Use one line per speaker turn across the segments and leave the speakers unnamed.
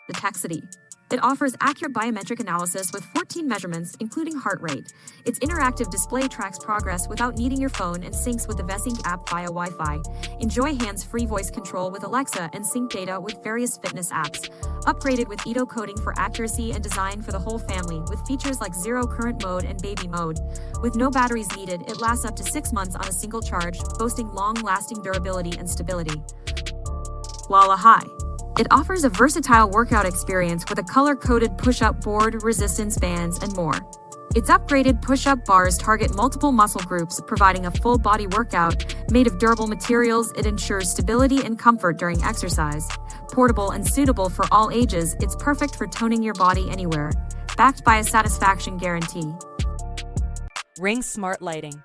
The Taxity. It offers accurate biometric analysis with 14 measurements, including heart rate. Its interactive display tracks progress without needing your phone and syncs with the VSync app via Wi-Fi. Enjoy hands-free voice control with Alexa and sync data with various fitness apps. Upgraded with Edo coding for accuracy and design for the whole family, with features like zero current mode and baby mode. With no batteries needed, it lasts up to 6 months on a single charge, boasting long-lasting durability and stability. Walla High. It offers a versatile workout experience with a color-coded push-up board, resistance bands, and more. Its upgraded push-up bars target multiple muscle groups, providing a full-body workout. Made of durable materials, it ensures stability and comfort during exercise. Portable and suitable for all ages, it's perfect for toning your body anywhere. Backed by a satisfaction guarantee.
Ring Smart Lighting,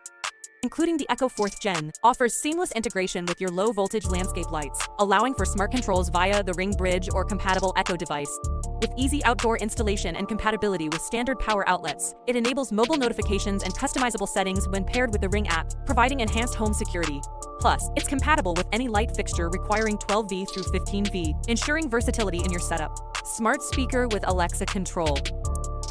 including the Echo 4th Gen, offers seamless integration with your low-voltage landscape lights, allowing for smart controls via the Ring Bridge or compatible Echo device. With easy outdoor installation and compatibility with standard power outlets, it enables mobile notifications and customizable settings when paired with the Ring app, providing enhanced home security. Plus, it's compatible with any light fixture requiring 12V through 15V, ensuring versatility in your setup. Smart speaker with Alexa control.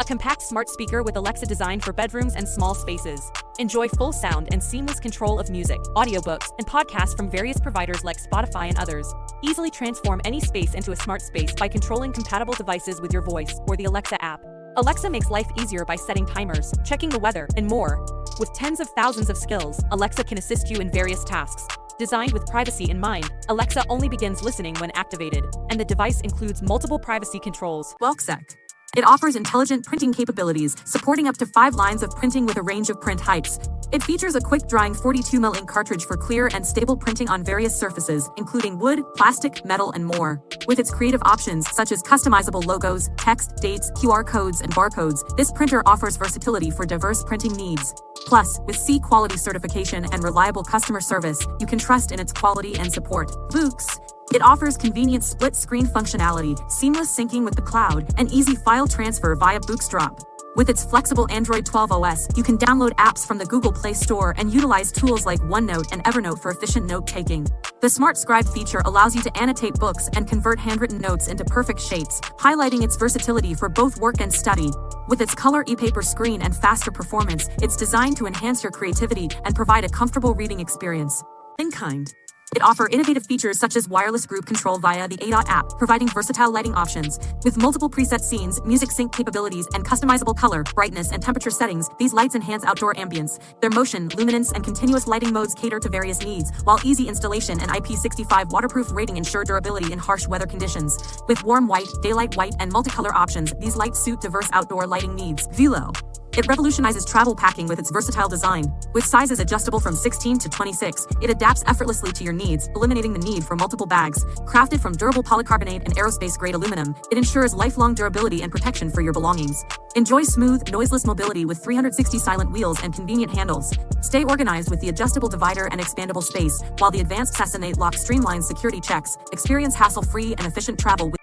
A compact smart speaker with Alexa designed for bedrooms and small spaces. Enjoy full sound and seamless control of music, audiobooks, and podcasts from various providers like Spotify and others. Easily transform any space into a smart space by controlling compatible devices with your voice or the Alexa app. Alexa makes life easier by setting timers, checking the weather, and more. With tens of thousands of skills, Alexa can assist you in various tasks. Designed with privacy in mind, Alexa only begins listening when activated, and the device includes multiple privacy controls.
Welksec. It offers intelligent printing capabilities, supporting up to 5 lines of printing with a range of print heights. It features a quick-drying 42mm ink cartridge for clear and stable printing on various surfaces, including wood, plastic, metal, and more. With its creative options such as customizable logos, text, dates, QR codes, and barcodes, this printer offers versatility for diverse printing needs. Plus, with C-quality certification and reliable customer service, you can trust in its quality and support. Books. It offers convenient split-screen functionality, seamless syncing with the cloud, and easy file transfer via Bookstrap. With its flexible Android 12 OS, you can download apps from the Google Play Store and utilize tools like OneNote and Evernote for efficient note-taking. The Smart Scribe feature allows you to annotate books and convert handwritten notes into perfect shapes, highlighting its versatility for both work and study. With its color e-paper screen and faster performance, it's designed to enhance your creativity and provide a comfortable reading experience. InKind. It offers innovative features such as wireless group control via the ADOT app, providing versatile lighting options. With multiple preset scenes, music sync capabilities, and customizable color, brightness, and temperature settings, these lights enhance outdoor ambience. Their motion, luminance, and continuous lighting modes cater to various needs, while easy installation and IP65 waterproof rating ensure durability in harsh weather conditions. With warm white, daylight white, and multicolor options, these lights suit diverse outdoor lighting needs. Velo. It revolutionizes travel packing with its versatile design. With sizes adjustable from 16 to 26, it adapts effortlessly to your needs, eliminating the need for multiple bags. Crafted from durable polycarbonate and aerospace-grade aluminum, it ensures lifelong durability and protection for your belongings. Enjoy smooth, noiseless mobility with 360 silent wheels and convenient handles. Stay organized with the adjustable divider and expandable space, while the advanced Sassinate lock streamlines security checks. Experience hassle-free and efficient travel with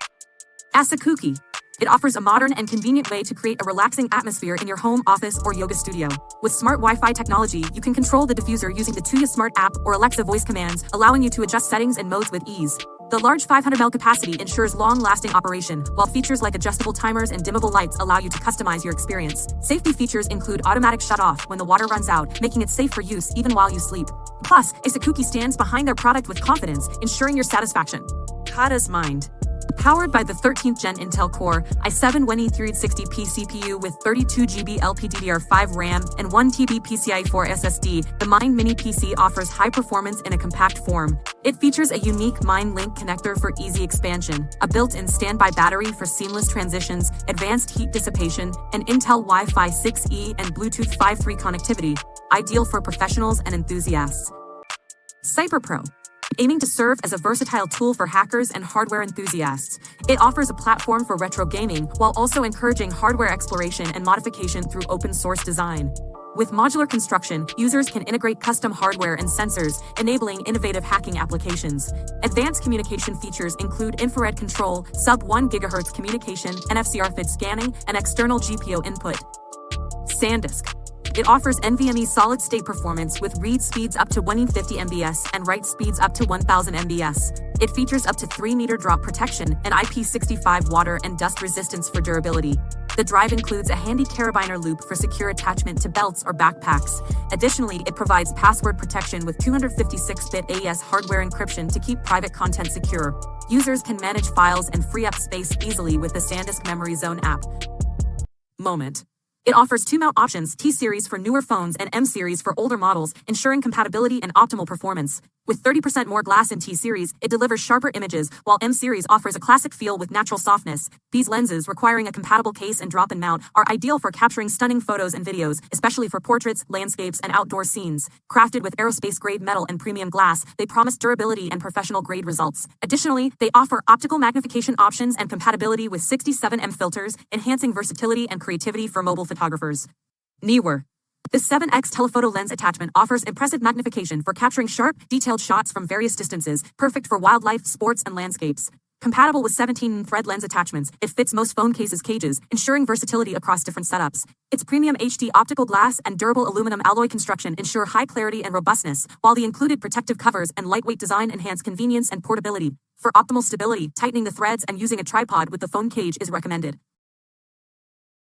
Asakuki. It offers a modern and convenient way to create a relaxing atmosphere in your home, office, or yoga studio. With smart Wi-Fi technology, you can control the diffuser using the Tuya Smart app or Alexa voice commands, allowing you to adjust settings and modes with ease. The large 500 ml capacity ensures long-lasting operation, while features like adjustable timers and dimmable lights allow you to customize your experience. Safety features include automatic shut-off when the water runs out, making it safe for use even while you sleep. Plus, Asakuki stands behind their product with confidence, ensuring your satisfaction. Kata's Mind. Powered by the 13th Gen Intel Core i7-1E360P CPU with 32GB LPDDR5 RAM and 1TB PCIe 4 SSD, the Mind Mini PC offers high performance in a compact form. It features a unique Mind Link connector for easy expansion, a built-in standby battery for seamless transitions, advanced heat dissipation, and Intel Wi-Fi 6E and Bluetooth 5.3 connectivity, ideal for professionals and enthusiasts. Cyberpro. Aiming to serve as a versatile tool for hackers and hardware enthusiasts, it offers a platform for retro gaming while also encouraging hardware exploration and modification through open-source design. With modular construction, users can integrate custom hardware and sensors, enabling innovative hacking applications. Advanced communication features include infrared control, sub-1 GHz communication, NFC RFID scanning, and external GPO input. SanDisk. It offers NVMe solid-state performance with read speeds up to 150 mbs and write speeds up to 1000 mbs. It features up to 3-meter drop protection and IP65 water and dust resistance for durability. The drive includes a handy carabiner loop for secure attachment to belts or backpacks. Additionally, it provides password protection with 256-bit AES hardware encryption to keep private content secure. Users can manage files and free up space easily with the SanDisk Memory Zone app. Moment. It offers 2 mount options, T-Series for newer phones and M-Series for older models, ensuring compatibility and optimal performance. With 30% more glass in T-Series, it delivers sharper images, while M-Series offers a classic feel with natural softness. These lenses, requiring a compatible case and drop-in mount, are ideal for capturing stunning photos and videos, especially for portraits, landscapes, and outdoor scenes. Crafted with aerospace-grade metal and premium glass, they promise durability and professional-grade results. Additionally, they offer optical magnification options and compatibility with 67mm filters, enhancing versatility and creativity for mobile photographers. Newer. The 7x telephoto lens attachment offers impressive magnification for capturing sharp, detailed shots from various distances, perfect for wildlife, sports, and landscapes. Compatible with 17-thread lens attachments, it fits most phone cages, ensuring versatility across different setups. Its premium HD optical glass and durable aluminum alloy construction ensure high clarity and robustness, while the included protective covers and lightweight design enhance convenience and portability. For optimal stability, tightening the threads and using a tripod with the phone cage is recommended.